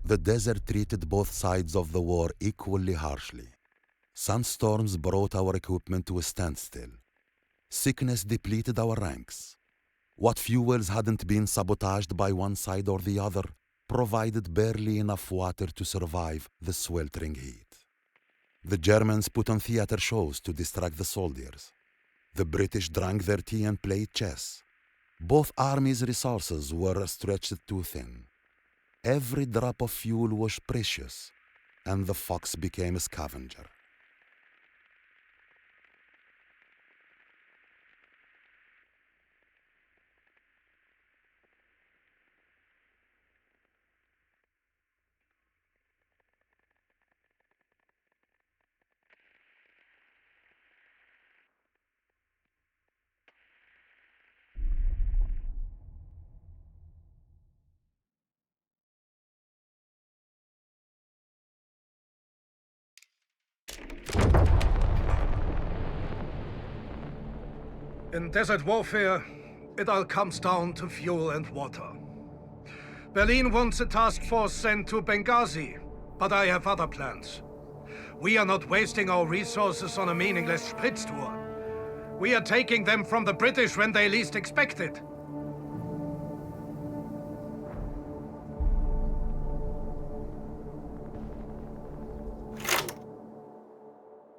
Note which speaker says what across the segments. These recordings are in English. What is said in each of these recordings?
Speaker 1: The desert treated both sides of the war equally harshly. Sandstorms brought our equipment to a standstill. Sickness depleted our ranks. What fuels hadn't been sabotaged by one side or the other provided barely enough water to survive the sweltering heat. The Germans put on theater shows to distract the soldiers. The British drank their tea and played chess. Both armies' resources were stretched too thin. Every drop of fuel was precious, and the fox became a scavenger.
Speaker 2: In desert warfare, it all comes down to fuel and water. Berlin wants a task force sent to Benghazi, but I have other plans. We are not wasting our resources on a meaningless spritz tour. We are taking them from the British when they least expect it.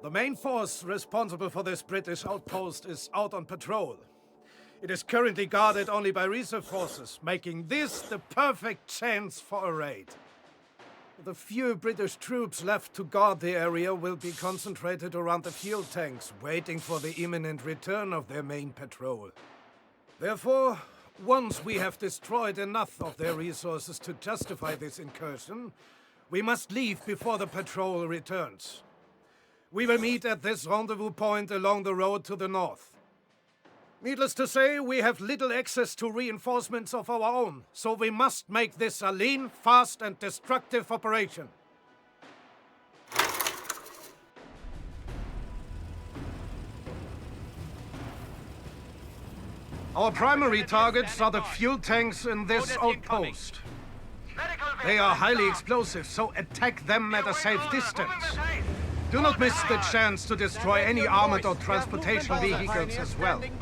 Speaker 2: The main force responsible for this British outpost is out on patrol. It is currently guarded only by reserve forces, making this the perfect chance for a raid. The few British troops left to guard the area will be concentrated around the fuel tanks, waiting for the imminent return of their main patrol. Therefore, once we have destroyed enough of their resources to justify this incursion, we must leave before the patrol returns. We will meet at this rendezvous point along the road to the north. Needless to say, we have little access to reinforcements of our own, so we must make this a lean, fast, and destructive operation. Our primary targets are the fuel tanks in this outpost. They are highly explosive, so attack them at a safe distance. Do not miss the chance to destroy any armored or transportation vehicles as well.
Speaker 3: Can't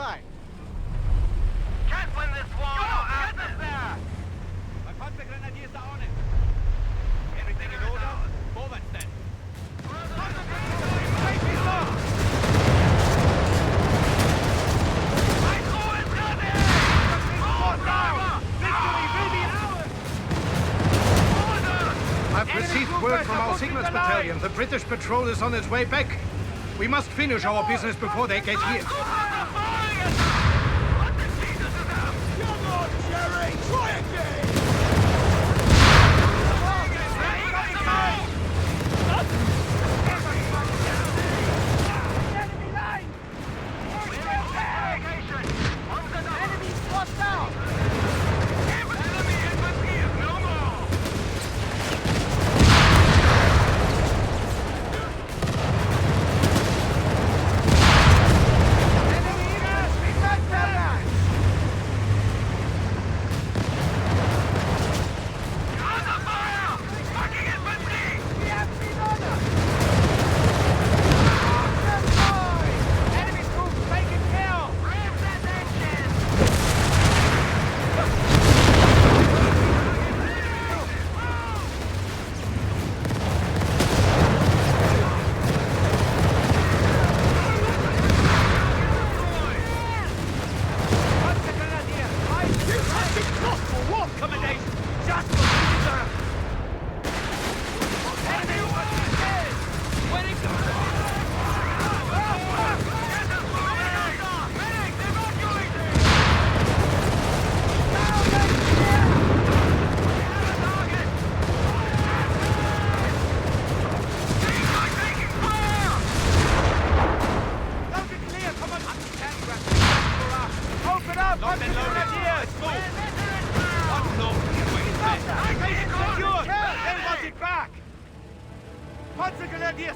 Speaker 3: win this war! Get us there! My Panzergrenadiers are on it. Everything in order? Forwards then.
Speaker 2: I've received word from our signals battalion. The British patrol is on its way back. We must finish our business before they get here.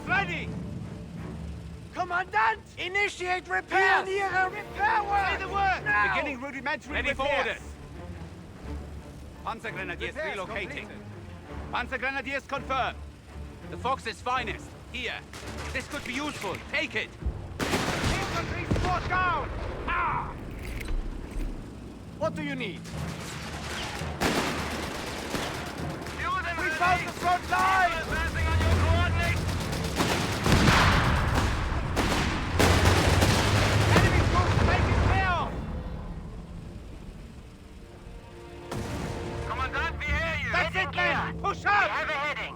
Speaker 3: Ready!
Speaker 4: Commandant! Initiate repair! Repair work!
Speaker 3: Say the word!
Speaker 4: Now!
Speaker 3: Beginning rudimentary
Speaker 5: Ready for
Speaker 3: repairs.
Speaker 5: orders. Panzergrenadiers
Speaker 3: Repairs
Speaker 5: relocating.
Speaker 3: completed. Panzergrenadiers confirmed. The Fox's finest. Here. This could be useful. Take it.
Speaker 4: Infantry squad down! Ah! What do you need? We found the front line!
Speaker 3: Advancing on your coordinates.
Speaker 4: Enemy troops taking care!
Speaker 3: Commandant, we hear you.
Speaker 4: That's it, men! Push up!
Speaker 3: Have a heading.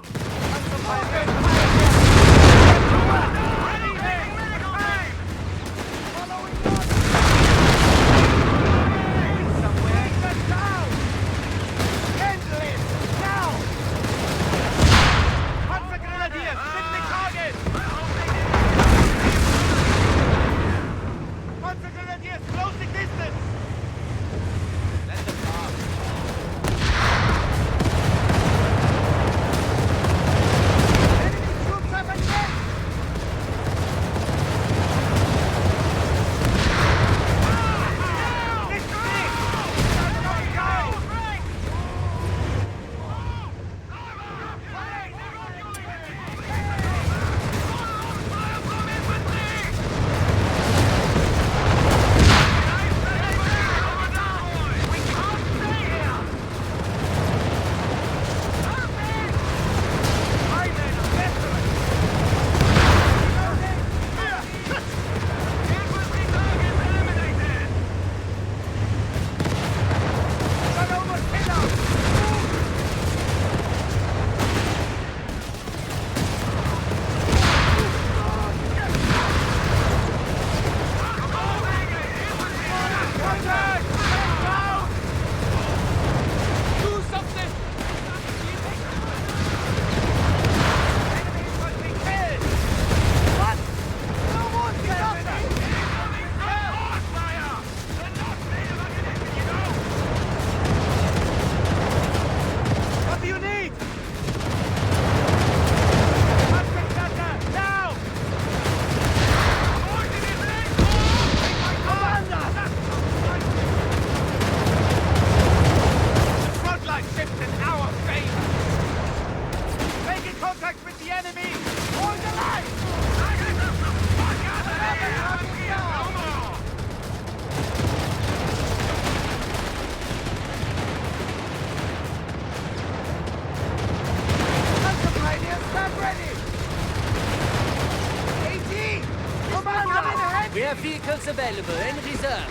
Speaker 5: We have vehicles available in reserve.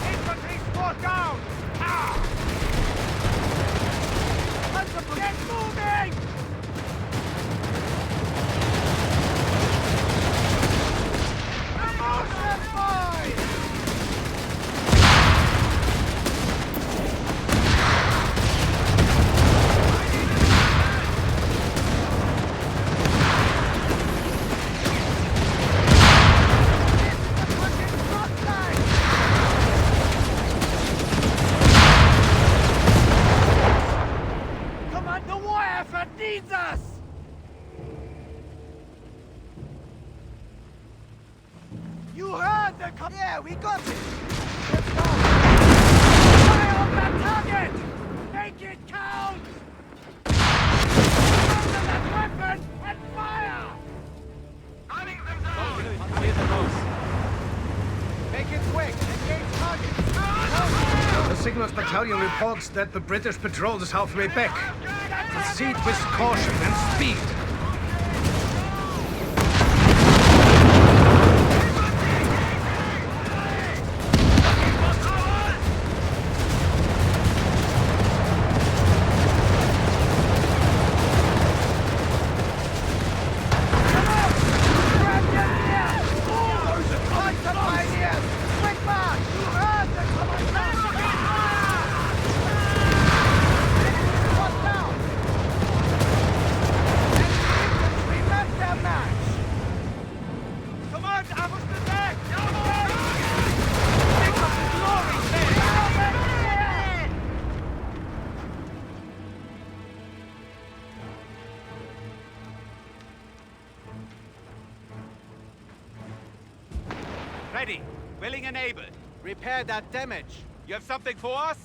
Speaker 4: Infantry squad down! Ah! Get moving! Emotion fire! Needs us! You heard the yeah, we got it! Let's go! Fire on that target! Make it count! Under that weapon and fire!
Speaker 3: Hunting them down.
Speaker 4: Make it quick! Engage target!
Speaker 2: The Signals Battalion reports that the British patrol is halfway back. Proceed with caution and speed.
Speaker 3: Ready. Willing and able.
Speaker 4: Repair that damage.
Speaker 3: You have something for us?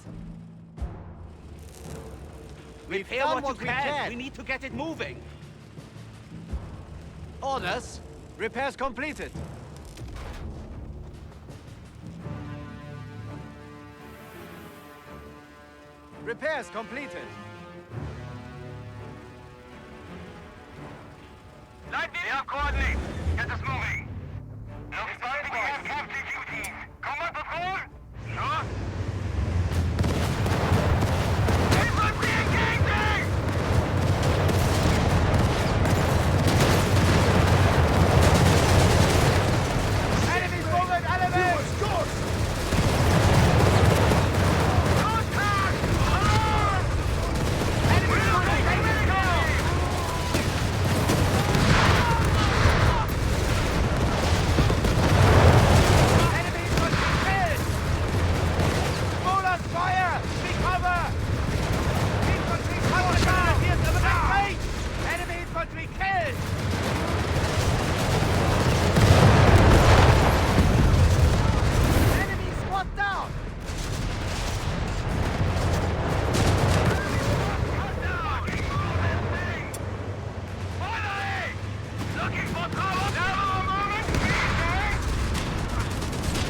Speaker 3: Repair
Speaker 4: done
Speaker 3: what
Speaker 4: what
Speaker 3: you
Speaker 4: we
Speaker 3: can.
Speaker 4: can.
Speaker 3: We need to get it moving.
Speaker 4: Orders. Repairs completed. Repairs completed.
Speaker 3: Light me up coordinates. Get us moving. Looks like we have captain duties. Combat patrol? Sure. Infantry engaging!
Speaker 4: Enemies forward, elevate!
Speaker 3: Contact!
Speaker 4: Enemies moving, enemies down! Enemies must be killed! Smallers, fire! Be cover! Infantry power down! Here's the back range! Enemies must be killed! Enemy squad down!
Speaker 3: Looking for trouble! Now moving!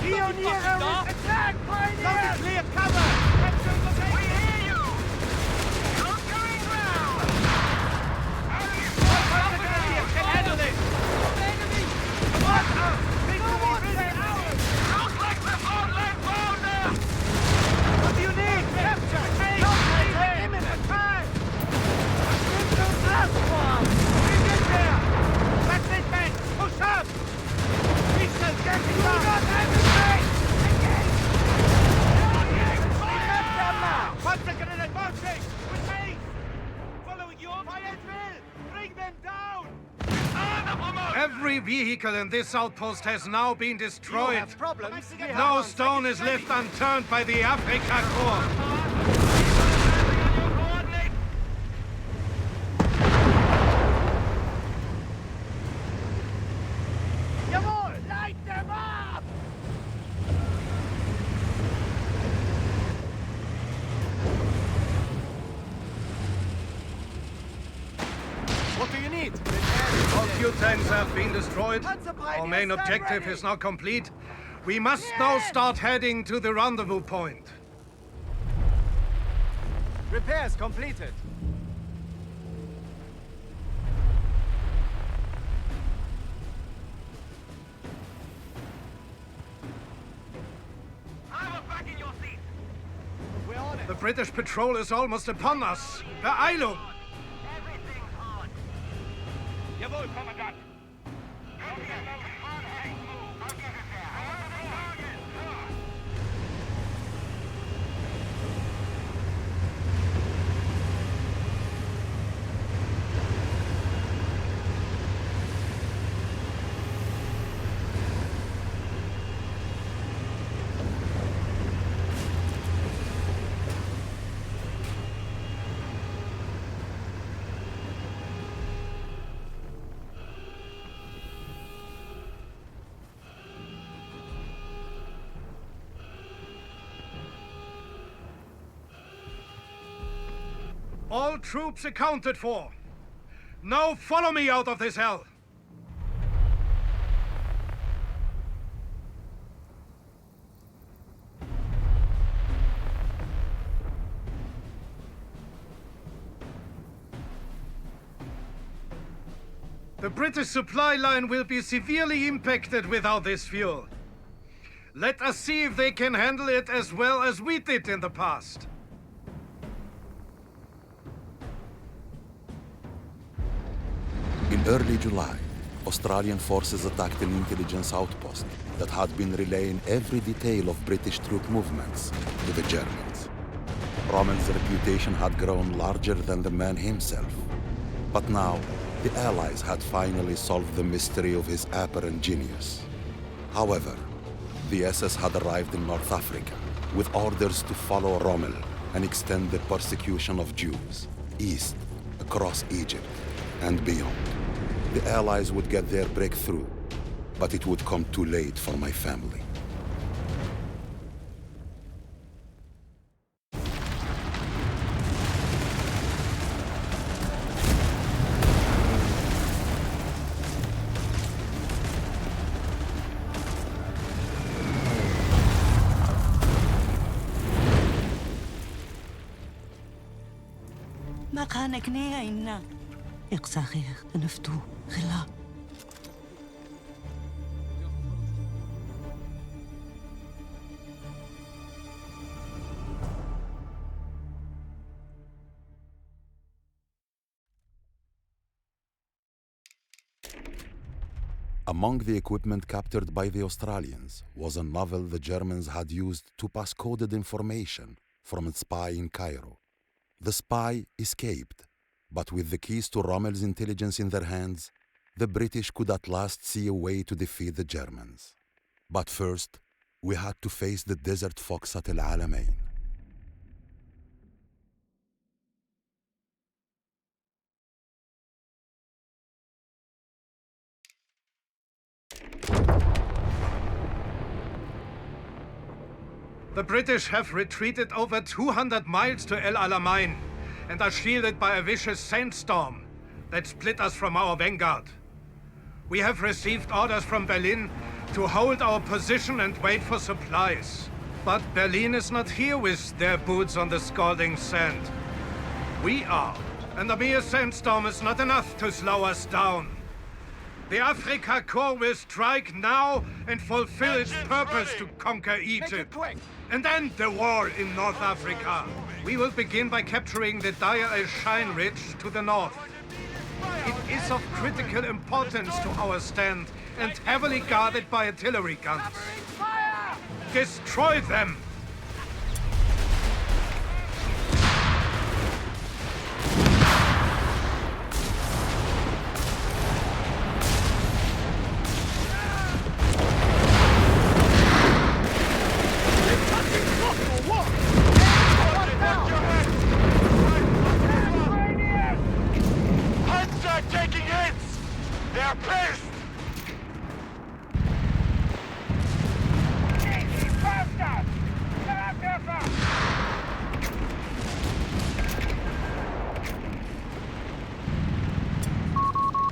Speaker 4: Pioneer attack! Pioneer! Clear cover!
Speaker 3: We hear you! Conquering ground!
Speaker 4: Can handle this! What? Victory!
Speaker 3: Looks like the front line founder!
Speaker 4: What do you need? Capture! Take! Imminent! Attack! Crimson blast bomb! Bring it there! That's it, men! Push up! We shall get it done! Do not hesitate! Engage! Get them now! Consecrated advancing! With haste! Following your fire drill! Bring them down!
Speaker 2: Every vehicle in this outpost has now been destroyed.
Speaker 4: have problems? We have
Speaker 2: No
Speaker 4: one.
Speaker 2: stone is left unturned by the Afrika Corps.
Speaker 4: Jawohl! Light them up! What do you need?
Speaker 2: All few tanks have been destroyed. Our main objective is now complete. We must now start heading to the rendezvous point.
Speaker 4: Repairs completed. We're on it.
Speaker 2: The British patrol is almost upon us. Beeilung!
Speaker 3: Everything's on. Jawohl, Kommandant.
Speaker 2: All troops accounted for. Now follow me out of this hell. The British supply line will be severely impacted without this fuel. Let us see if they can handle it as well as we did in the past.
Speaker 1: In early July, Australian forces attacked an intelligence outpost that had been relaying every detail of British troop movements to the Germans. Rommel's reputation had grown larger than the man himself. But now, the Allies had finally solved the mystery of his apparent genius. However, the SS had arrived in North Africa with orders to follow Rommel and extend the persecution of Jews east, across Egypt, and beyond. The Allies would get their breakthrough, but it would come too late for my family.
Speaker 6: مكانك نينا إقصاخير نفتو خلا
Speaker 1: Among the equipment captured by the Australians was a novel the Germans had used to pass coded information from a spy in Cairo. The spy escaped, but with the keys to Rommel's intelligence in their hands, the British could at last see a way to defeat the Germans. But first, we had to face the desert fox at El Alamein.
Speaker 2: The British have retreated over 200 miles to El Alamein and are shielded by a vicious sandstorm that split us from our vanguard. We have received orders from Berlin to hold our position and wait for supplies. But Berlin is not here with their boots on the scalding sand. We are, and the mere sandstorm is not enough to slow us down. The Afrika Corps will strike now and fulfill its purpose to conquer Egypt and end the war in North Africa. We will begin by capturing the Deir el-Shain Ridge to the north. It is of critical importance to our stand and heavily guarded by artillery guns. Destroy them!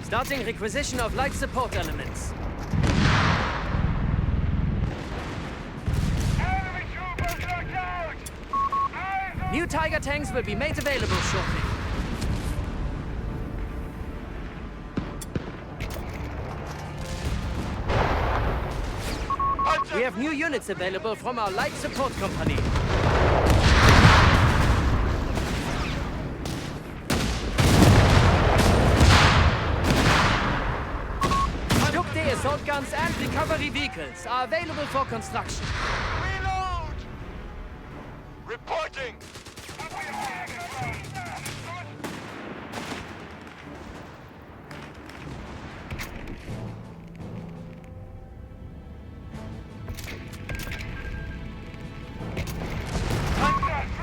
Speaker 5: Starting requisition of light support elements. New Tiger tanks will be made available shortly. We have new units available from our light support company. Assault guns and recovery vehicles are available for construction.
Speaker 3: Reload! Reporting!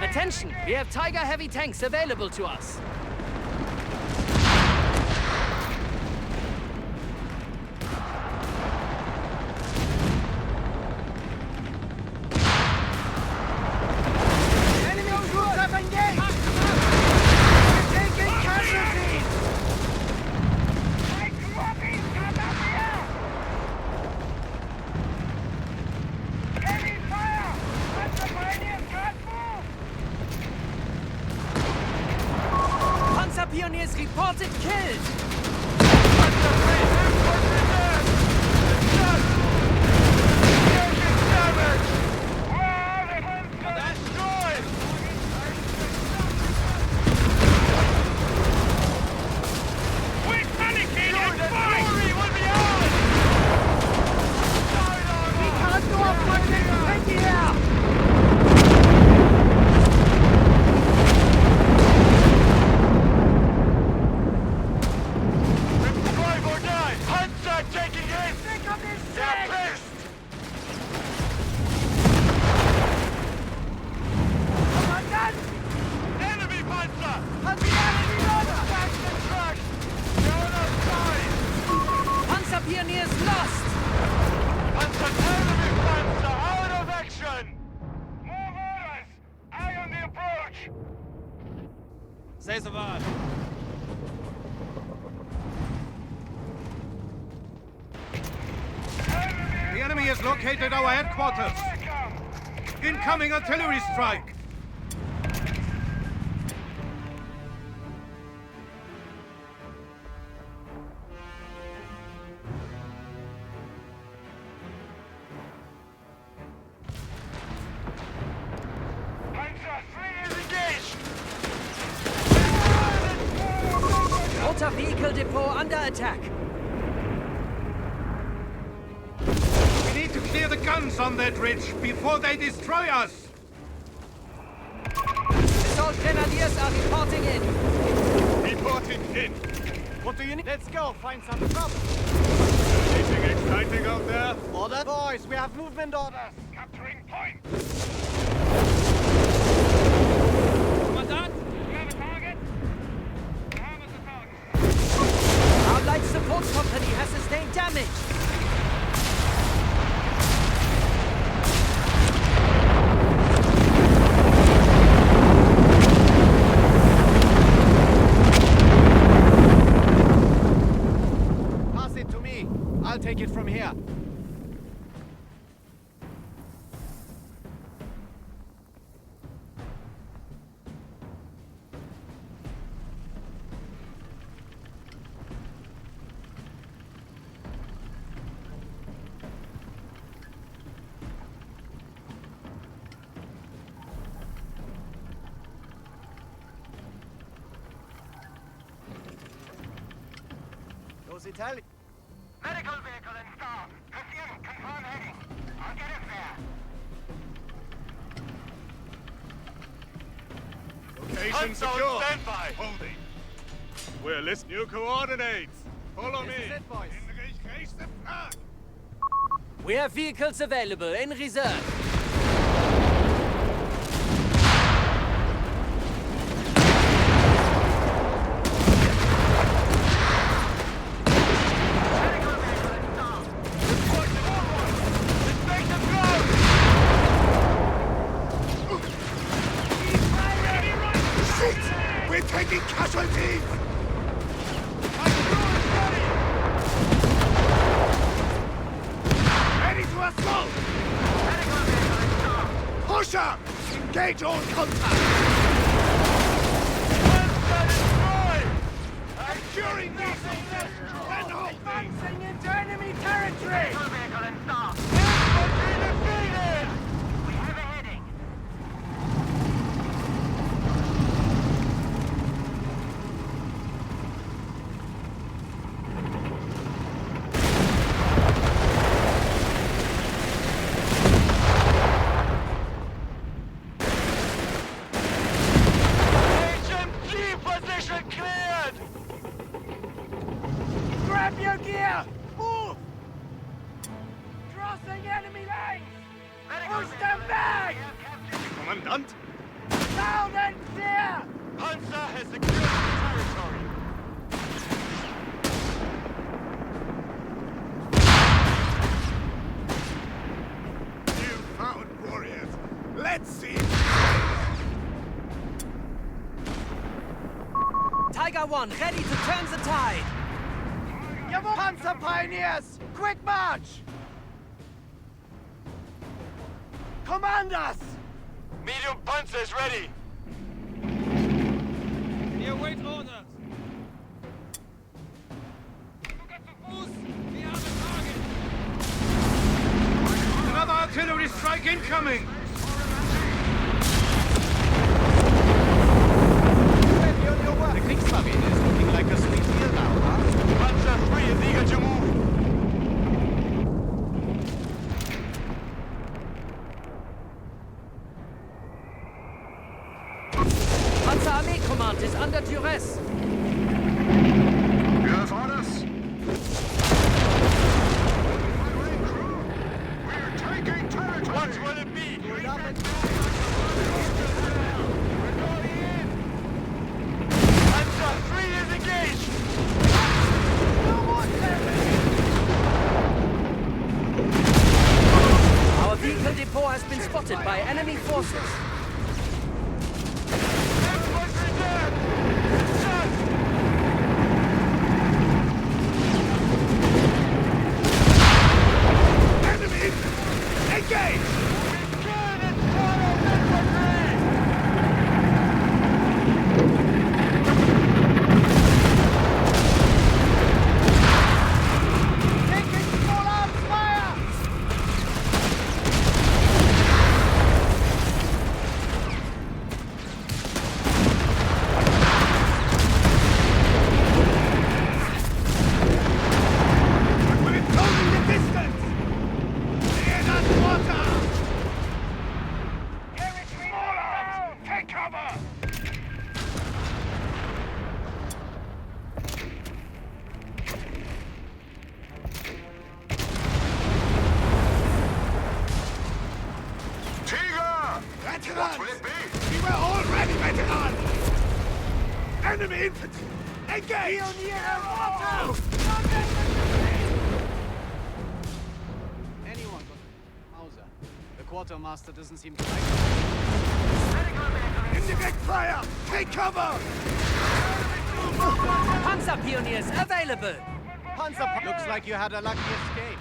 Speaker 5: Attention! We have Tiger heavy tanks available to us. Pioneers reported killed! Pioneers lost!
Speaker 3: Enemy Panzer out of action! Move orders! Eye on the approach!
Speaker 5: Say so much.
Speaker 2: The enemy has located our headquarters. Incoming artillery strike!
Speaker 5: Water vehicle depot under attack.
Speaker 2: We need to clear the guns on that ridge before they destroy us!
Speaker 5: Assault grenadiers are reporting in.
Speaker 3: Reporting in.
Speaker 4: What do you need? Let's go, find some trouble.
Speaker 3: Anything exciting out there?
Speaker 4: Order? Boys, we have movement orders.
Speaker 3: Capturing point.
Speaker 4: Commandant?
Speaker 3: We have a target. We have a target.
Speaker 5: Our light support company has sustained damage.
Speaker 4: Pass it to me. I'll take it from here. Those Italian.
Speaker 3: Medical vehicle installed. Confirm heading. I'll get us there.
Speaker 7: Location secure.
Speaker 3: Standby.
Speaker 7: Holding. We'll list new coordinates. Follow
Speaker 4: This
Speaker 7: me.
Speaker 4: is it, boys.
Speaker 7: Engage the flag.
Speaker 5: We have vehicles available in reserve.
Speaker 3: Medical vehicle installed. Report forward. Let's make them go.
Speaker 7: Shit! We're taking casualties. Ready to assault.
Speaker 3: Medical vehicle installed.
Speaker 7: Push up. Engage all contact. Securing these. Then hold these.
Speaker 4: Advancing into enemy territory!
Speaker 3: Medical vehicle installed. Infantry defeated. We have a heading. HMG position cleared.
Speaker 4: Grab your gear! Move! Crossing enemy lines! Push them back!
Speaker 7: Commandant.
Speaker 4: Loud and clear!
Speaker 3: Panzer has secured the territory.
Speaker 7: You found warriors. Let's see.
Speaker 5: Tiger 1 ready to turn the tide.
Speaker 4: Panzer pioneers! Quick march! Command us!
Speaker 3: Medium Panzer is ready.
Speaker 4: We await orders.
Speaker 2: Another artillery strike incoming!
Speaker 4: Be on your work. The Kriegsmarine is looking like a sweet deal now, huh?
Speaker 3: Panzer 3 is eager to move.
Speaker 5: Panzer Armee Command is under duress.
Speaker 7: You have orders. We're taking territory.
Speaker 3: What will it be?
Speaker 4: Good up and
Speaker 3: Panzer 3 is engaged.
Speaker 4: no more damage!
Speaker 5: Our vehicle depot has been spotted by enemy forces.
Speaker 3: Infantry dead. Shot.
Speaker 7: Enemy. Engage.
Speaker 3: Good and follow infantry.
Speaker 4: Taking full arms fire!
Speaker 7: Enemy infantry! Engage!
Speaker 8: Anyone got Mauser? The quartermaster doesn't seem to like
Speaker 7: Indicate fire! Take cover!
Speaker 5: Panzer pioneers available.
Speaker 8: Panzer. Looks like you had a lucky escape.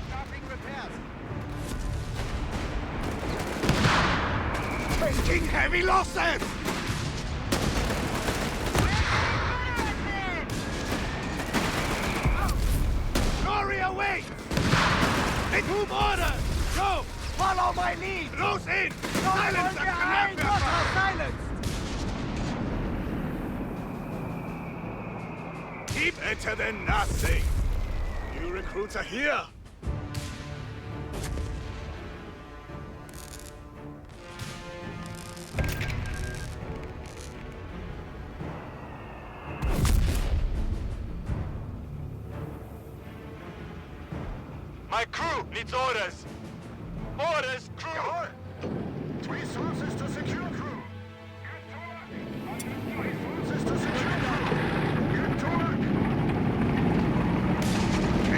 Speaker 8: Starting repairs.
Speaker 7: Taking heavy losses! Glory away! They move orders! Go!
Speaker 4: Follow my lead!
Speaker 7: Close in! Silence the Kanaka!
Speaker 4: Silence!
Speaker 7: Keep better than nothing! New recruits are here!
Speaker 3: My crew needs orders. Orders, crew.
Speaker 7: Jawohl! Resources to secure crew! Resources to secure crew! Get to work!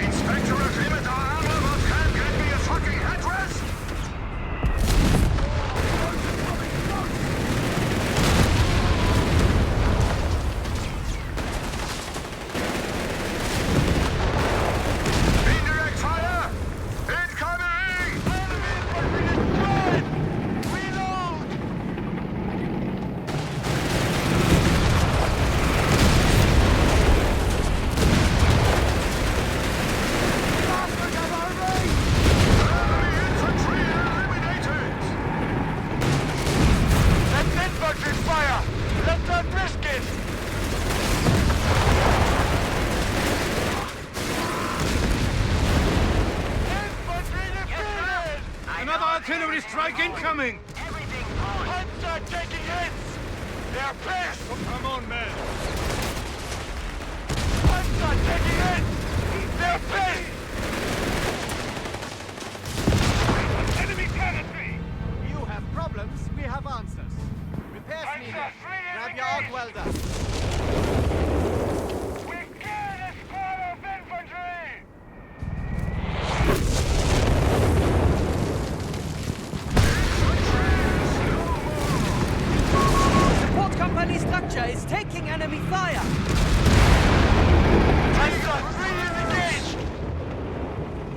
Speaker 7: Inspector Agreement, our armor will can't get me a fucking headrest! Indirect fire! Incoming!
Speaker 3: Reload!
Speaker 7: Enemy infantry eliminated!
Speaker 3: Let's infantry fire! Let's not risk it! Infantry defeated!
Speaker 2: Another artillery strike incoming!
Speaker 3: Panzer taking hits! They're pissed!
Speaker 7: Come on, men!
Speaker 3: Panzer taking hits! They're pissed!
Speaker 7: Enemy canopy!
Speaker 8: You have problems, we have answers. Repairs needed. Grab your arc welder.
Speaker 3: We killed a squad of infantry!
Speaker 5: Support company structure is taking enemy fire.
Speaker 3: Panzer 3 is engaged!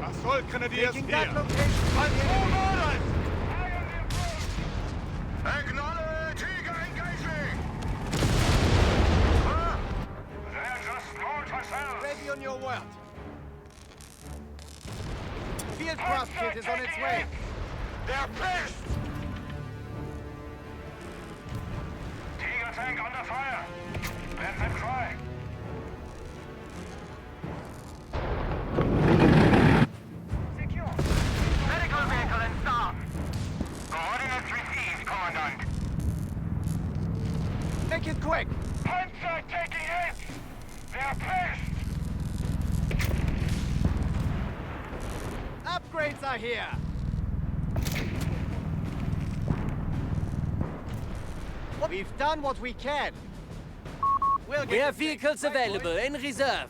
Speaker 7: Assault Grenadiers
Speaker 8: Taking
Speaker 7: here!
Speaker 8: that location.
Speaker 3: Move orders!
Speaker 7: Acknowledge! Eager engaging! They're just launched ourselves!
Speaker 8: Ready on your word. Field craft kit is on its way.
Speaker 3: They're pissed!
Speaker 7: Tiger tank under fire! Let them try!
Speaker 3: Secure. Medical vehicle and staff. Coordinates received, Commandant.
Speaker 8: Make it quick.
Speaker 3: Panzer taking hits! They're pissed!
Speaker 8: Upgrades are here. We've done what we can. We'll get
Speaker 5: We have
Speaker 8: the thing,
Speaker 5: vehicles
Speaker 8: right,
Speaker 5: available
Speaker 8: boys?
Speaker 5: in reserve.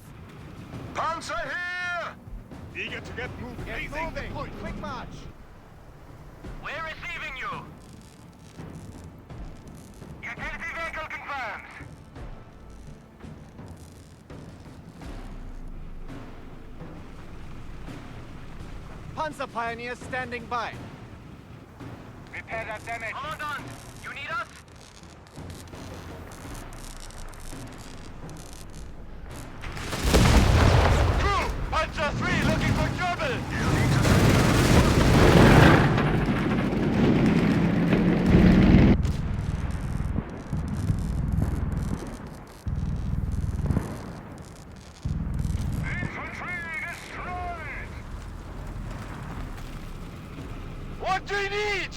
Speaker 7: Panzer here! Eager to get moving!
Speaker 8: Get
Speaker 7: Blazing the
Speaker 8: moving.
Speaker 7: point!
Speaker 8: Quick march.
Speaker 3: We're receiving you! Utility vehicle confirmed!
Speaker 8: Panzer pioneers standing by.
Speaker 3: Repair that damage. Commandant, you need us? Crew! Panzer 3 looking for trouble!
Speaker 7: Infantry destroyed!
Speaker 3: What do you need?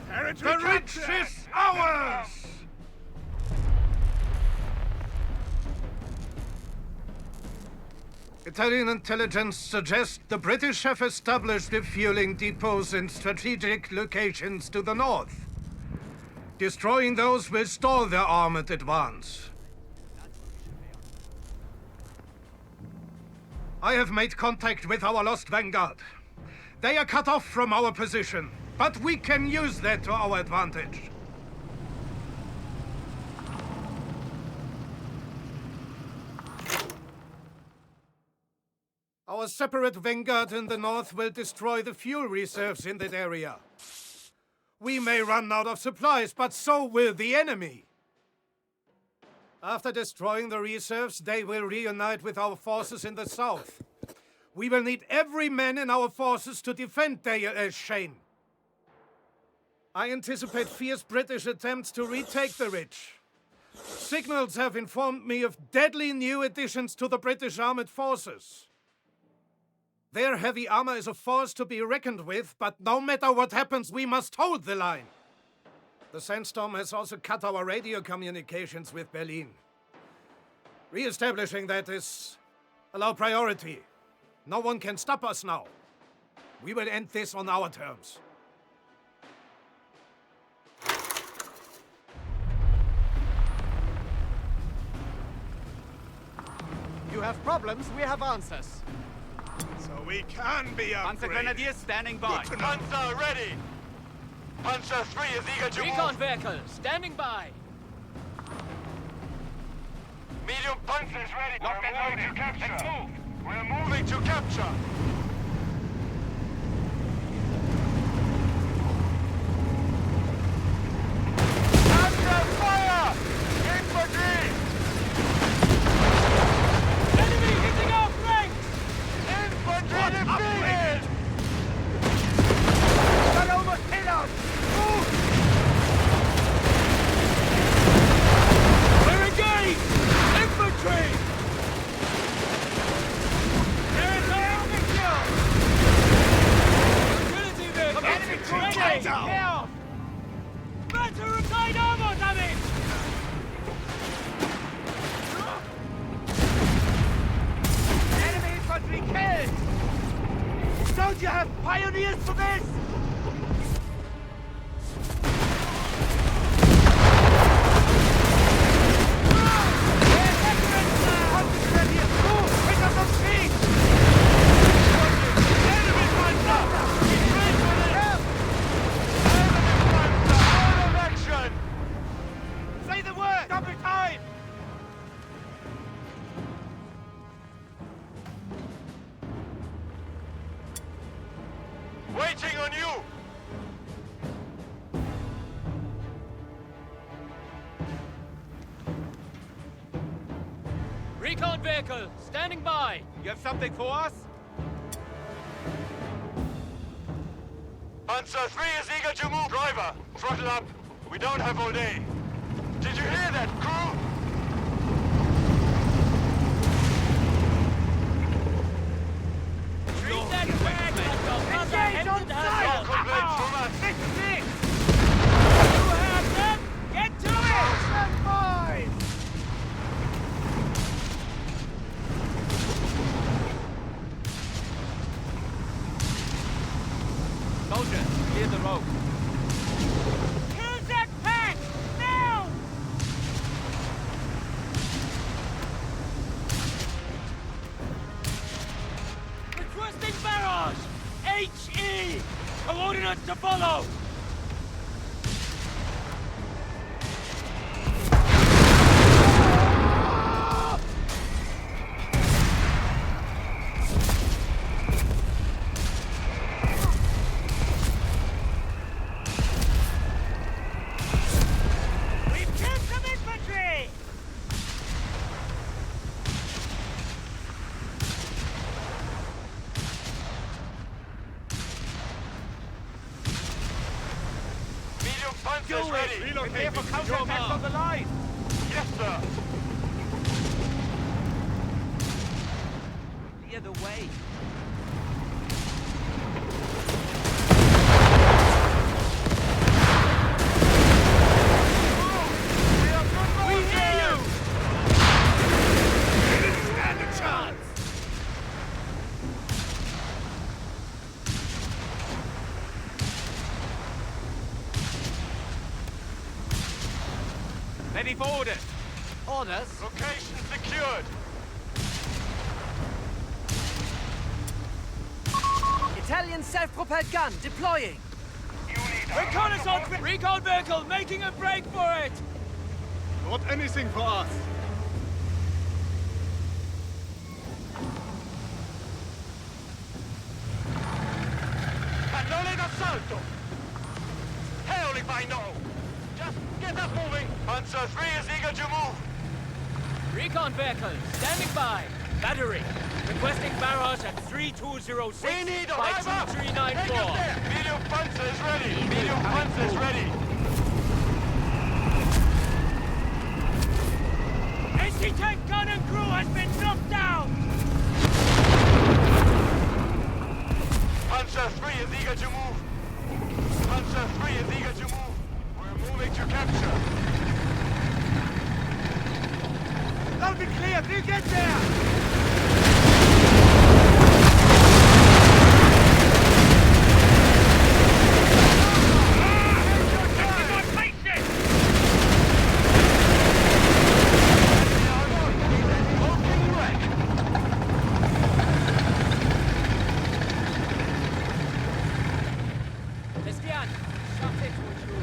Speaker 7: Territory
Speaker 2: The ridge
Speaker 7: capture!
Speaker 2: is ours! Italian intelligence suggests the British have established refueling depots in strategic locations to the north. Destroying those will stall their armored advance. I have made contact with our lost vanguard. They are cut off from our position, but we can use that to our advantage. Our separate vanguard in the north will destroy the fuel reserves in that area. We may run out of supplies, but so will the enemy. After destroying the reserves, they will reunite with our forces in the south. We will need every man in our forces to defend Deir el-Shein. I anticipate fierce British attempts to retake the ridge. Signals have informed me of deadly new additions to the British armored forces. Their heavy armor is a force to be reckoned with, but no matter what happens, we must hold the line. The sandstorm has also cut our radio communications with Berlin. Re-establishing that is a low priority. No one can stop us now. We will end this on our terms.
Speaker 8: You have problems, we have answers.
Speaker 7: So we can be
Speaker 3: Panzer
Speaker 7: upgraded.
Speaker 3: Grenadiers standing by.
Speaker 7: Good to know. Panzer ready. Panzer 3 is eager to
Speaker 5: Recon
Speaker 7: move.
Speaker 5: vehicle, standing by.
Speaker 7: Medium Panzer is ready. We're moving to capture. Let's move. We're moving to capture. Panzer fire! Infantry!
Speaker 5: Enemy hitting our flanks!
Speaker 7: Infantry defeated!
Speaker 4: Got almost hit us! Move!
Speaker 5: We're engaged! Infantry! Utility vehicle!
Speaker 4: Enemy cruisers! Down!
Speaker 5: Better retain armor damage!
Speaker 4: Enemy infantry killed! Don't you have pioneers for this?
Speaker 7: Say the word! Double time! Waiting on you!
Speaker 5: Recon vehicle, standing by.
Speaker 3: You have something for us?
Speaker 7: Panzer 3 is eager to move. Driver, throttle up. We don't have all day. Did you hear that, crew?
Speaker 5: Treat that flag like your mother
Speaker 4: Engage on
Speaker 5: ended
Speaker 4: sight!
Speaker 5: herself.
Speaker 7: Complaints from us.
Speaker 4: This is it!
Speaker 5: You have them! Get to it!
Speaker 4: Stand by!
Speaker 3: Soldiers, clear the road.
Speaker 5: Kill that pack! Now! Requesting barrage! HE! Coordinates to follow!
Speaker 4: We've killed some infantry!
Speaker 7: Medium Panzer is ready.
Speaker 3: Prepare for counterattacks on the line.
Speaker 7: Yes, sir.
Speaker 3: Clear the way.
Speaker 4: We hear you!
Speaker 7: Stand a chance.
Speaker 3: Ready for orders.
Speaker 8: Orders?
Speaker 7: Location secured.
Speaker 5: Italian self-propelled gun deploying.
Speaker 3: Reconnaissance! Recon vehicle making a break for it!
Speaker 8: Not anything for us.
Speaker 7: Cannone d'assalto! Hell if I know! Just get us moving! Panzer 3 is eager to move!
Speaker 3: Recon vehicle standing by. Battery. Requesting barrage at 3206
Speaker 7: We need a
Speaker 3: by
Speaker 7: driver! Take
Speaker 3: 2394.
Speaker 7: us there! Medium Panzer is ready! Medium Panzer is ready!
Speaker 3: ST-10 gun and crew has been knocked down!
Speaker 7: Panzer 3 is eager to move! Panzer 3 is eager to move! We're moving to capture!
Speaker 4: Loud and clear! Do get there!
Speaker 3: Christian, shut it, would you?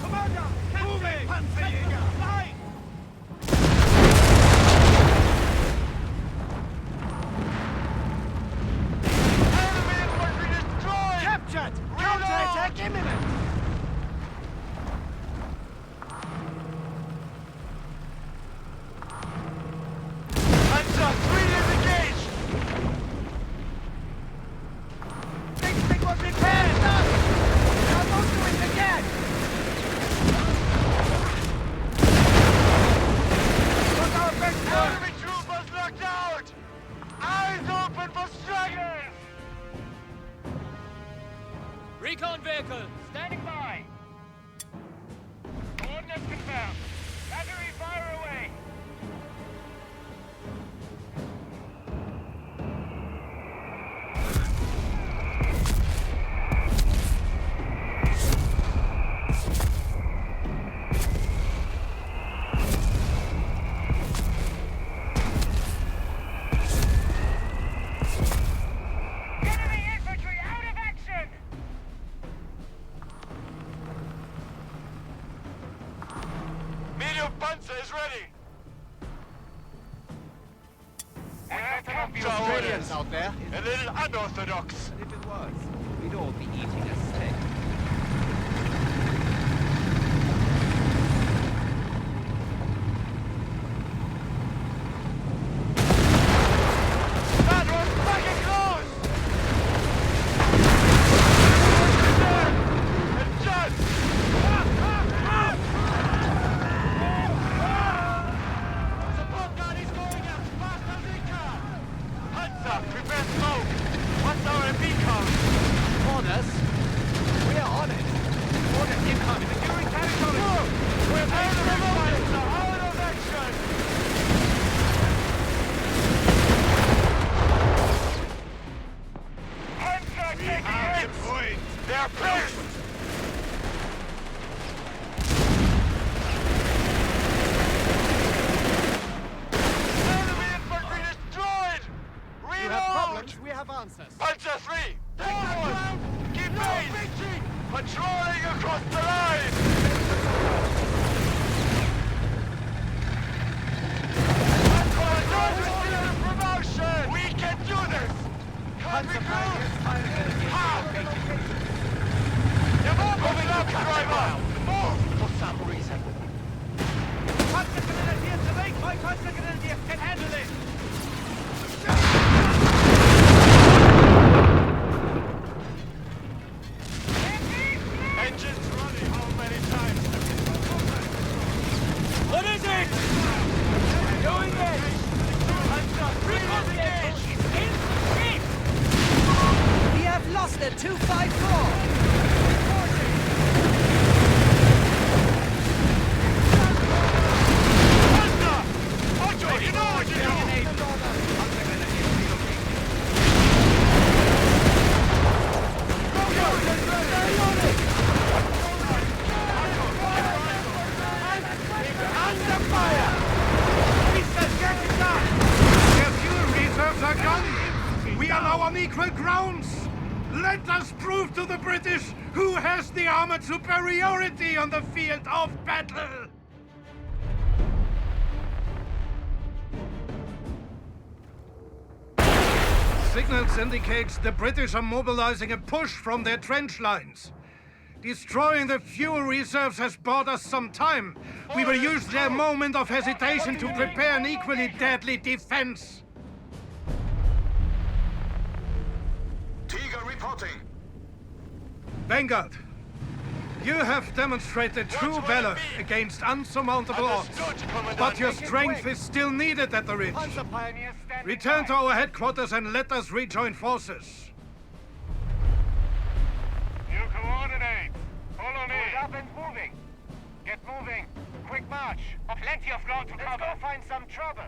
Speaker 4: Commander! Moving! Panzerjäger! Line!
Speaker 7: Enemy infantry destroyed!
Speaker 4: Captured! Counterattack imminent!
Speaker 7: Panzer 3 is engaged!
Speaker 4: Big thing was repaired! Done! Now don't do it again! Look our best work!
Speaker 7: Enemy troopers knocked out! Eyes open for stragglers!
Speaker 3: Recon vehicle standing by.
Speaker 7: Coordinates confirmed. Battery fire away! Enemy infantry out of action! Medium Panzer is ready!
Speaker 8: Australians out there.
Speaker 7: A little unorthodox.
Speaker 3: If it was, we'd all be eating a steak.
Speaker 7: That was fucking close! Adjust! Support gun is going up! Fast as they can! Panzer, prepare smoke! What's our MP count?
Speaker 8: Orders? We are on it.
Speaker 7: Orders incoming! Securing territory! We're out of action! Out of action! Panzer taking hits! They're pissed! Enemy infantry destroyed!
Speaker 8: You have
Speaker 7: Reload!
Speaker 8: problems, we have answers.
Speaker 7: Panzer 3! Forward! Keep pace! Patrolling across the line! Promotion! We can do this! Can we move? How? Moving up, driver! Move! For some reason.
Speaker 4: Panzergrenadier zurück! My Panzergrenadier can handle it!
Speaker 7: Engines running how many times?
Speaker 3: What is it? Doing it!
Speaker 7: Panzer 3 is engaged!
Speaker 5: We have
Speaker 2: on equal grounds. Let us prove to the British who has the armored superiority on the field of battle. Signals indicate the British are mobilizing a push from their trench lines. Destroying the fuel reserves has bought us some time. We will use their moment of hesitation to prepare an equally deadly defense.
Speaker 9: Tiger reporting.
Speaker 2: Vanguard, you have demonstrated true valor against unsurmountable odds. But your strength is still needed at the ridge.
Speaker 8: Panzer pioneers standing
Speaker 2: Return
Speaker 8: by.
Speaker 2: to our headquarters and let us rejoin forces.
Speaker 7: New coordinates. Follow me.
Speaker 4: Up and moving.
Speaker 7: Get moving. Quick march. Plenty of ground to
Speaker 4: Let's
Speaker 7: cover.
Speaker 4: go find some trouble.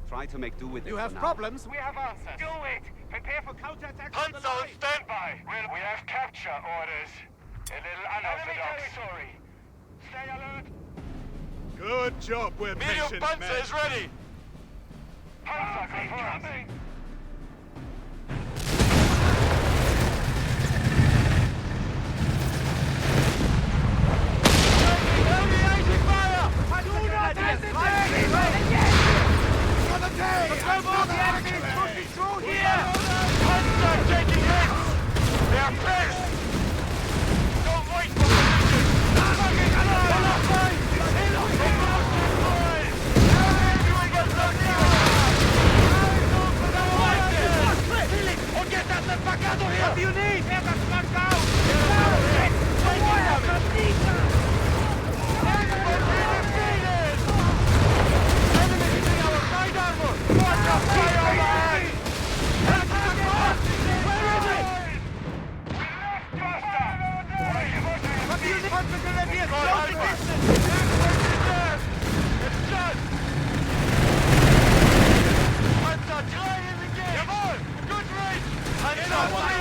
Speaker 10: Try to make do with it.
Speaker 8: You
Speaker 10: for
Speaker 8: have
Speaker 10: now.
Speaker 8: problems?
Speaker 7: We have answers.
Speaker 4: Do it. Prepare for counterattack on the
Speaker 7: Panzer on
Speaker 4: line.
Speaker 7: standby. Well, we have capture orders. A little unorthodox.
Speaker 4: Enemy territory.
Speaker 7: Stay alert.
Speaker 2: Good job, we're
Speaker 7: Medium Panzer is ready. Panzer confirmed.
Speaker 4: What do you need? Get us back down! The wire from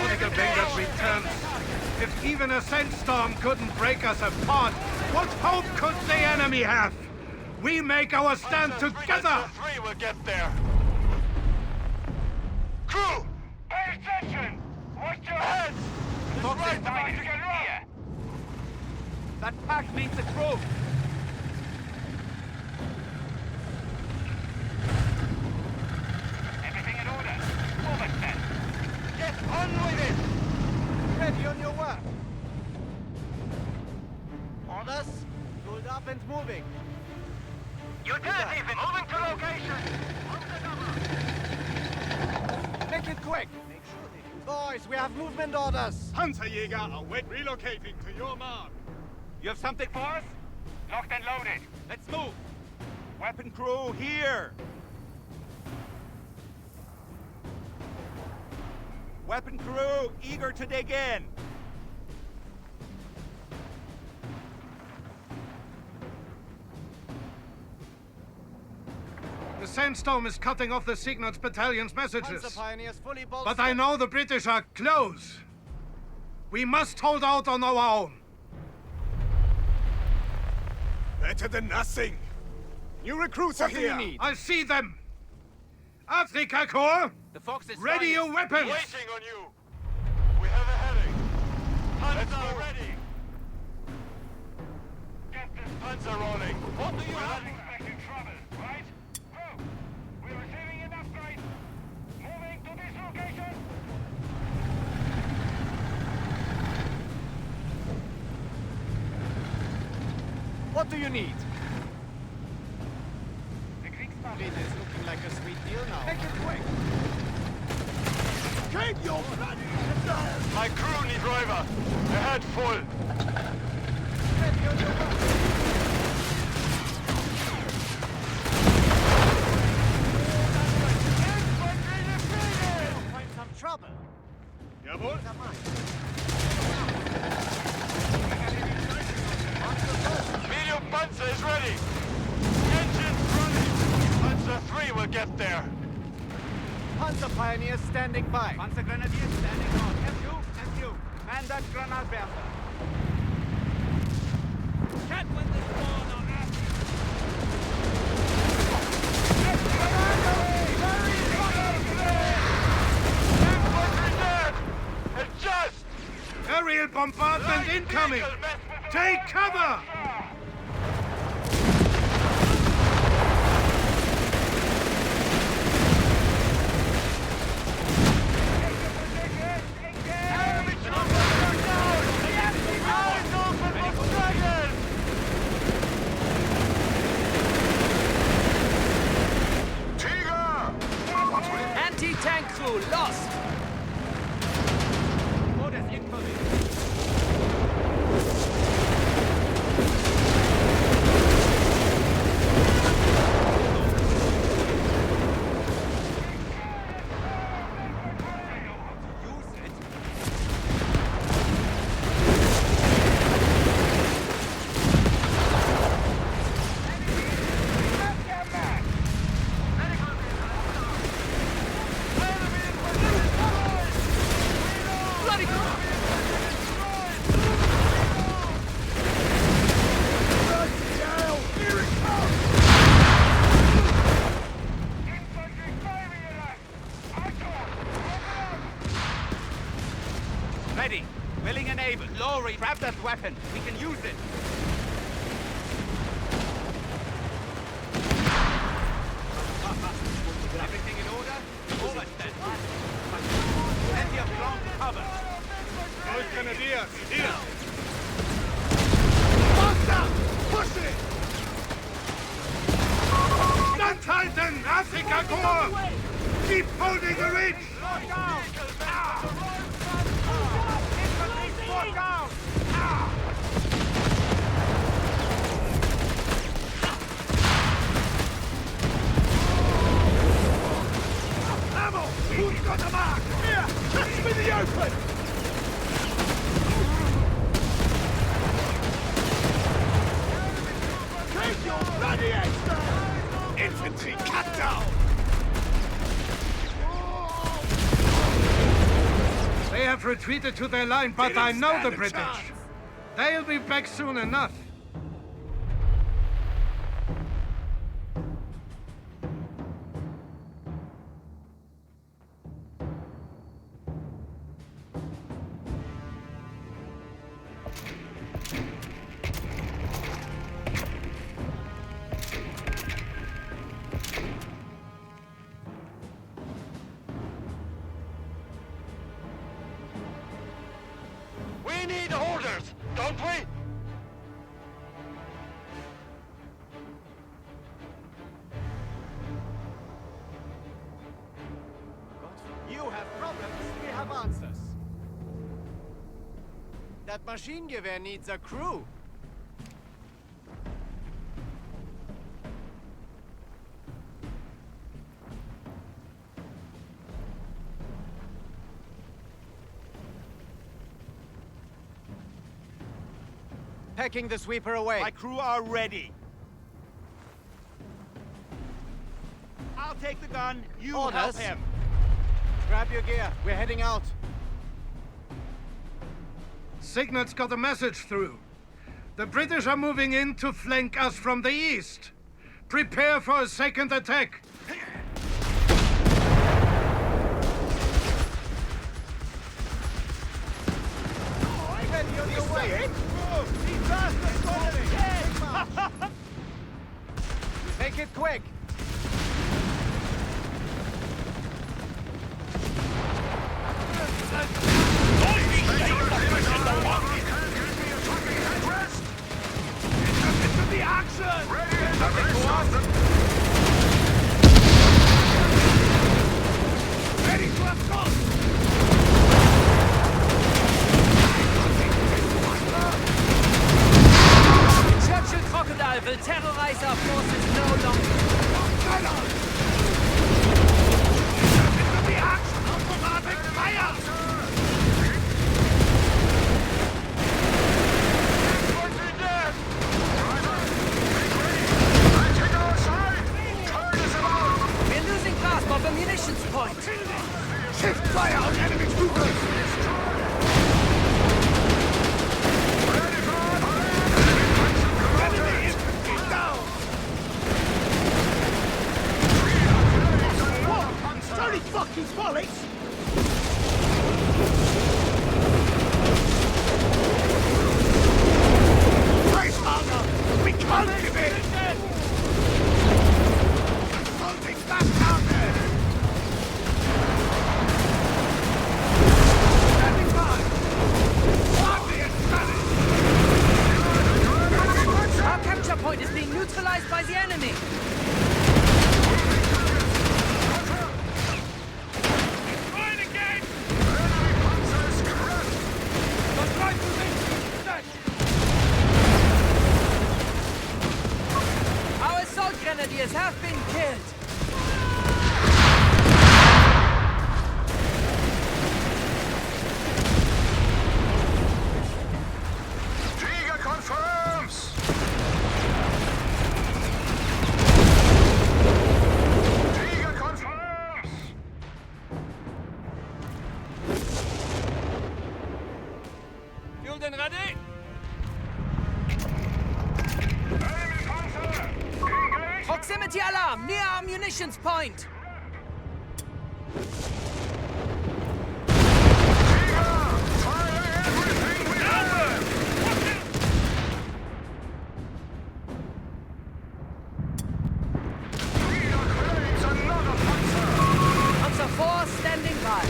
Speaker 2: Political Vanguard returns. If even a sandstorm couldn't break us apart, what hope could the enemy have? We make our stand together!
Speaker 7: Three will get there. Crew! Pay attention! Watch your heads! It's right time to get here!
Speaker 8: That pack means the crew.
Speaker 7: Everything in order. Forward then.
Speaker 8: Get on with it. Ready on your work. Orders. Pulled up and moving.
Speaker 7: You're dead, even. Moving to location.
Speaker 8: Make it quick. Make sure they do. Boys, we have movement orders.
Speaker 2: Panzerjäger await relocating to your mark.
Speaker 7: You have something for us? Locked and loaded. Let's move. Weapon crew here. Weapon crew eager to dig in.
Speaker 2: The sandstorm is cutting off the Signals Battalion's messages.
Speaker 8: Panzer pioneers fully bolstered.
Speaker 2: But I know the British are close. We must hold out on our own.
Speaker 9: Better than nothing. New recruits are
Speaker 8: What do you
Speaker 9: here.
Speaker 8: need?
Speaker 2: I see them. Africa Corps,
Speaker 7: The Fox is
Speaker 2: ready your weapons.
Speaker 7: waiting on you. We have a heading. Panzer ready. Get this Panzer rolling. What do you have? We're not expecting trouble, right? Crew, we're receiving enough upgrades. Moving to this location.
Speaker 8: What do you need?
Speaker 7: The Kriegsmarine
Speaker 8: It is looking like a sweet deal now.
Speaker 7: Make it quick.
Speaker 9: Keep your bloody
Speaker 7: My crew need driver. Ahead full.
Speaker 8: Ready on your work. Find some trouble.
Speaker 9: Jawohl.
Speaker 7: Medium Panzer is ready. Engines running. Panzer 3 will get there.
Speaker 8: Panzer pioneers standing by.
Speaker 7: Panzer Grenadiers standing on. And you. Man that Granatwerfer.
Speaker 3: Can't win this war on us.
Speaker 7: Adjust!
Speaker 2: Aerial bombardment incoming! Take cover!
Speaker 5: Anti-tank crew lost.
Speaker 3: Orders incoming.
Speaker 10: Ready. Willing and able. Lowry, grab that weapon. We can use it. Everything in order? Almost then. Plenty of ground cover.
Speaker 9: Those grenadiers, here!
Speaker 2: Push it! Stand Titan! Africa Corps! Keep holding the ridge! Ammo! Who's got the mark? Here! Catch me the open! Take your bloody heads down! Infantry cut down! They have retreated to their line, but I know the British. They'll be back soon enough.
Speaker 7: We need orders, don't we?
Speaker 8: You have problems, we have answers. That machine gewehr needs a crew. Pecking the sweeper away.
Speaker 10: My crew are ready. I'll take the gun. You help
Speaker 8: Orders.
Speaker 10: him.
Speaker 8: Grab your gear, we're heading out.
Speaker 2: Signal's got a message through. The British are moving in to flank us from the east. Prepare for a second attack.
Speaker 8: Ready on your way. Make it quick.
Speaker 5: Churchill Crocodile will terrorize our forces no longer.
Speaker 2: Into the action! Automatic fire!
Speaker 5: Our assault grenadiers have been killed.
Speaker 7: Tiger confirms! Tiger confirms!
Speaker 10: Fuel den ready?
Speaker 7: Enemy panzer! Engage!
Speaker 5: Proximity alarm near our munitions point. Panzer 4 standing by.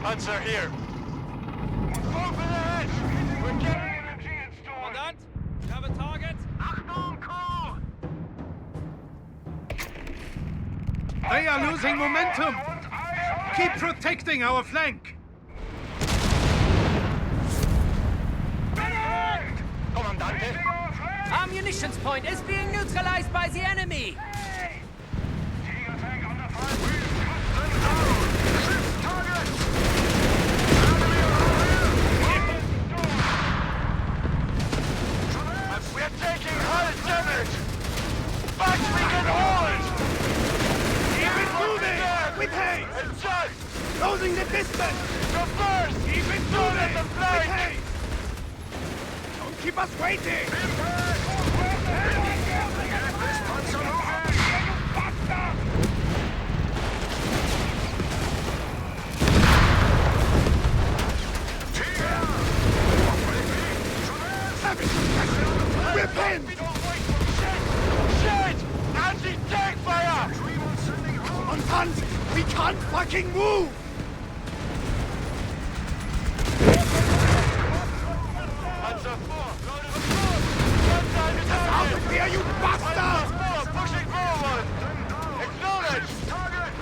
Speaker 10: Panzer here.
Speaker 7: Move ahead! We're getting energy installed!
Speaker 10: Commandant, we have a target.
Speaker 7: Achtung, call!
Speaker 2: They are losing momentum. Keep protecting our flank.
Speaker 10: Kommandante.
Speaker 5: Our munitions point is being neutralized by the enemy.
Speaker 7: Tiger tank under fire! We've cut them down! Shift target! Enemy over!
Speaker 10: We're taking hull damage. But we can hold.
Speaker 2: Keep it moving! With haste!
Speaker 10: Adjust.
Speaker 2: Closing the distance!
Speaker 10: Go first.
Speaker 2: Keep it
Speaker 10: Don't let
Speaker 2: moving!
Speaker 10: them
Speaker 2: With
Speaker 10: flank.
Speaker 2: haste! Don't keep us waiting! We're pinned!
Speaker 10: Shit! Anti-tank fire!
Speaker 2: Commandant, we can't fucking move!
Speaker 10: Panzer 4, load of assault! One time is
Speaker 2: Out
Speaker 10: target!
Speaker 2: of here, you bastard!
Speaker 10: Panzer 4, pushing forward! Acknowledge!
Speaker 7: Target!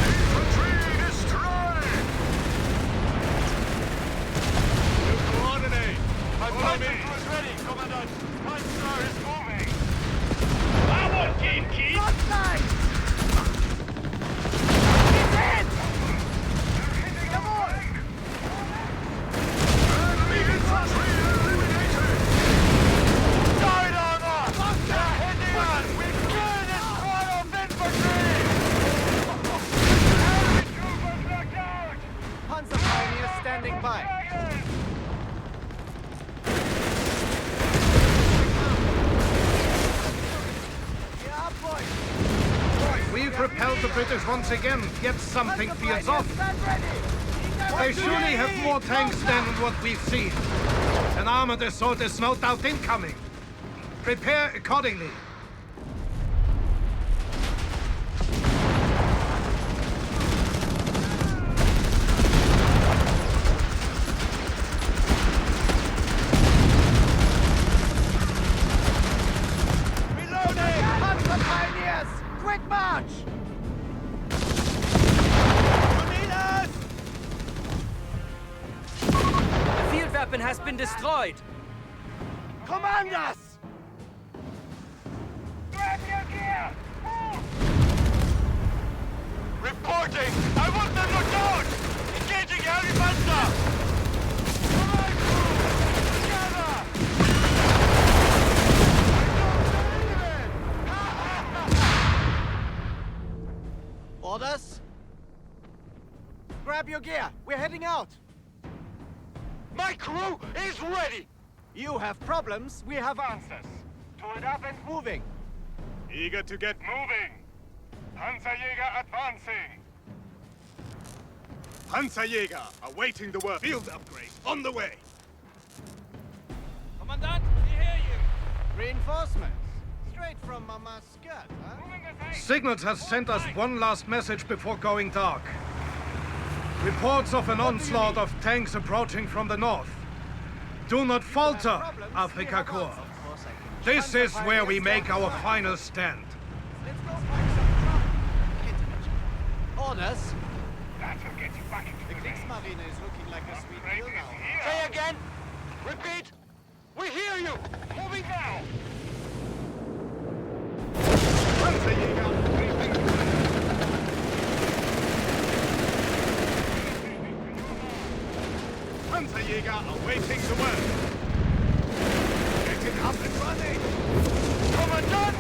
Speaker 7: Infantry destroyed!
Speaker 10: Coordinate! My Panzer is ready, Commandant! Panzer is moving!
Speaker 7: Vamos, keep! Enemy infantry eliminated!
Speaker 10: Side armor! They're hitting us! We killed this squad of infantry!
Speaker 7: Enemy troopers knocked out!
Speaker 8: Panzer pioneer standing by. Yeah, boys.
Speaker 2: We've repelled the British once again, yet something feels off.
Speaker 8: Stand ready.
Speaker 2: They surely have more tanks than what we've seen. An armored assault is no doubt incoming. Prepare accordingly.
Speaker 8: Reloading. Panzer pioneers. Quick march.
Speaker 5: The field weapon has been destroyed.
Speaker 8: Command us.
Speaker 7: Grab your gear!
Speaker 10: Reporting! I want them knocked out! Engaging heavy panzer! Alright, crew! Together!
Speaker 8: Orders. Grab your gear. We're heading out.
Speaker 10: My crew is ready!
Speaker 8: You have problems. We have answers.
Speaker 7: Tool it up and
Speaker 8: Moving.
Speaker 9: Eager to get
Speaker 7: moving! Panzerjäger advancing!
Speaker 9: Panzerjäger awaiting the word. Field upgrade on the way.
Speaker 10: Commandant, we hear you!
Speaker 8: Reinforcements. Straight from Mama's skirt, huh?
Speaker 2: Signals has sent us one last message before going dark. Reports of an onslaught of tanks approaching from the north. Do not falter, Afrika Korps. This is where we make our final stand.
Speaker 8: Let's go find some trouble. Orders.
Speaker 7: That'll get you back into the ring.
Speaker 8: submariner is looking like a sweet deal now.
Speaker 10: Say again. Repeat. We hear you. Moving now.
Speaker 9: Panzerjäger awaiting the word. Get it up and running.
Speaker 10: Commandant.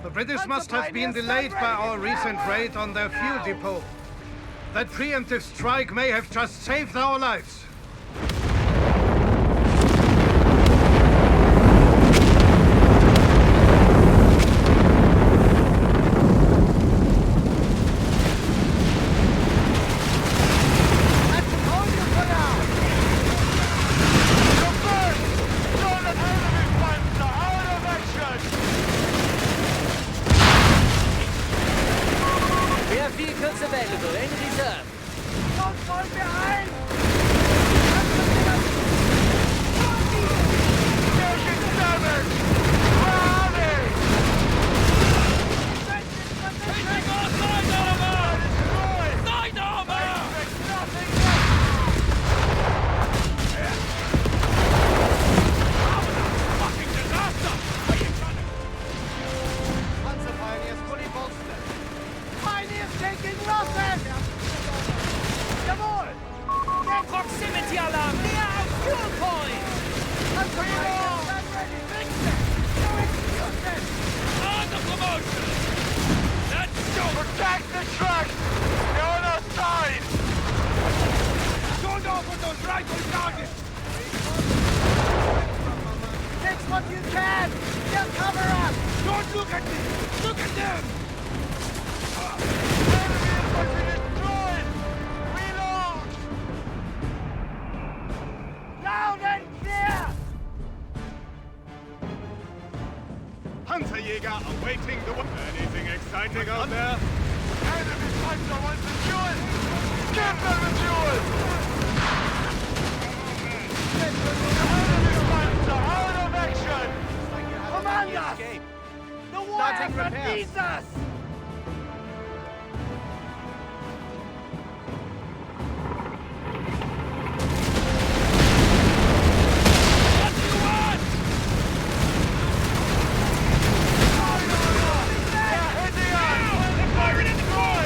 Speaker 2: The British must have been delayed by our recent raid on their fuel depot. That preemptive strike may have just saved our lives.
Speaker 5: Vehicles available in reserve.
Speaker 4: Don't fall behind!
Speaker 5: Proximity alarm near our fuel point!
Speaker 10: On the promotion! Let's go! Protect the track! They're on our side!
Speaker 4: Don't open those rifle targets! Take what you can! They'll cover us! Don't look at me! Look at them!
Speaker 10: Enemy is destroyed! Reload!
Speaker 4: Loud and clear!
Speaker 9: Panzerjäger awaiting the word. Anything exciting out there?
Speaker 10: Enemy Panzer wants the fuel! Give them the fuel! Enemy Panzer out of action!
Speaker 4: Command us! The war
Speaker 8: Starting
Speaker 4: effort
Speaker 8: repairs.
Speaker 4: needs us!
Speaker 10: What do you want? They're hitting us! Fire and destroy!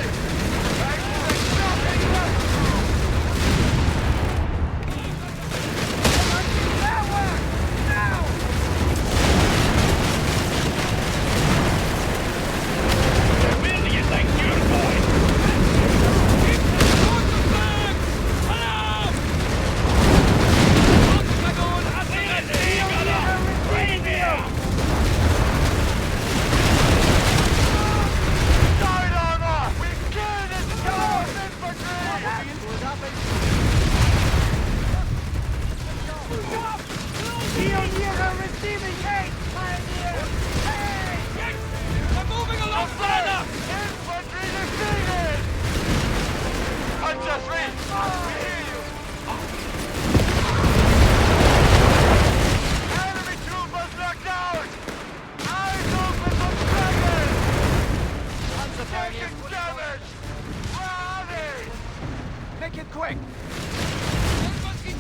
Speaker 4: Make it quick!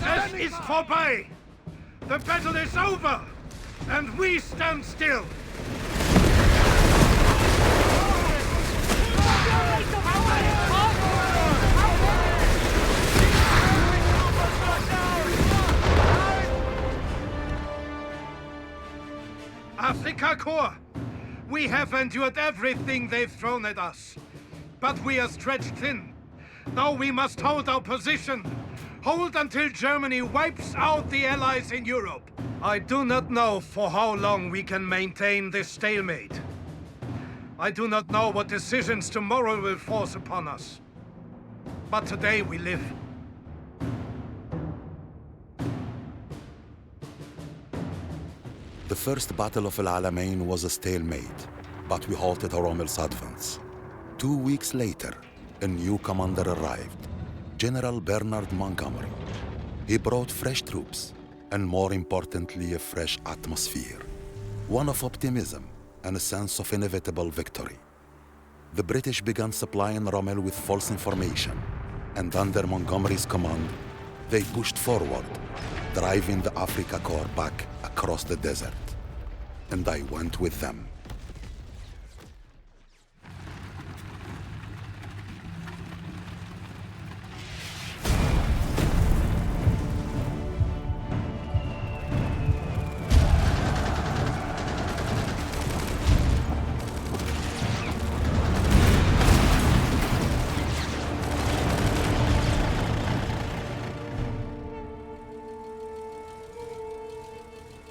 Speaker 2: Es ist vorbei! The battle is over! And we stand still! Afrika Korps! We have endured everything they've thrown at us. But we are stretched thin. Now we must hold our position. Hold until Germany wipes out the Allies in Europe. I do not know for how long we can maintain this stalemate. I do not know what decisions tomorrow will force upon us. But today we live.
Speaker 1: The first Battle of El Alamein was a stalemate, but we halted Rommel's advance. 2 weeks later, a new commander arrived, General Bernard Montgomery. He brought fresh troops, and more importantly, a fresh atmosphere, one of optimism and a sense of inevitable victory. The British began supplying Rommel with false information, and under Montgomery's command, they pushed forward, driving the Afrika Korps back across the desert. And I went with them.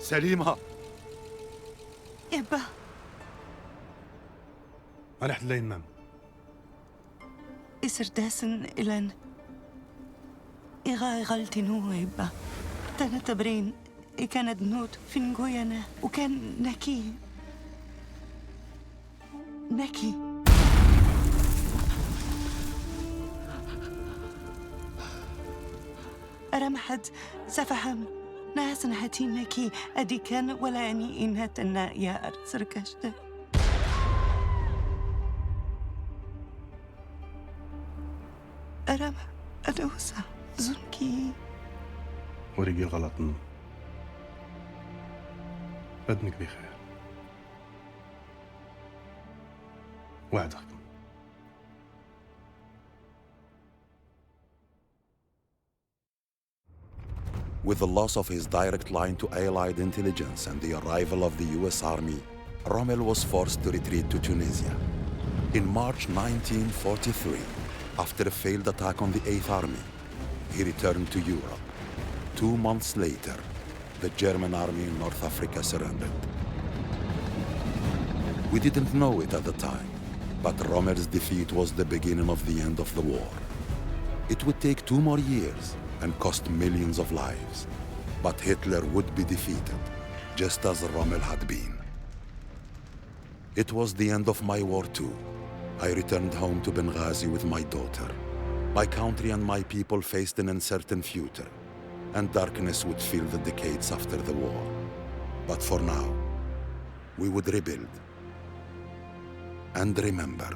Speaker 1: سليمة
Speaker 6: يابا
Speaker 2: ما رحت لين مام
Speaker 6: إسرداسن إلان إغا غلطي نو يابا تانا تبرين كانت نوت في نقوينا وكان نكي أرمحد سفهم ناس نهتينكي أدي كان ولا أني إنهتنا يا أرسركشت أرم أدوسا زنكي
Speaker 2: ورقي غلطن بدنك بخير وعدك.
Speaker 1: With the loss of his direct line to Allied intelligence and the arrival of the US Army, Rommel was forced to retreat to Tunisia. In March 1943, after a failed attack on the 8th Army, he returned to Europe. 2 months later, the German army in North Africa surrendered. We didn't know it at the time, but Rommel's defeat was the beginning of the end of the war. It would take 2 more years and cost millions of lives, but Hitler would be defeated, just as Rommel had been. It was the end of my war too. I returned home to Benghazi with my daughter. My country and my people faced an uncertain future, and darkness would fill the decades after the war. But for now, we would rebuild and remember.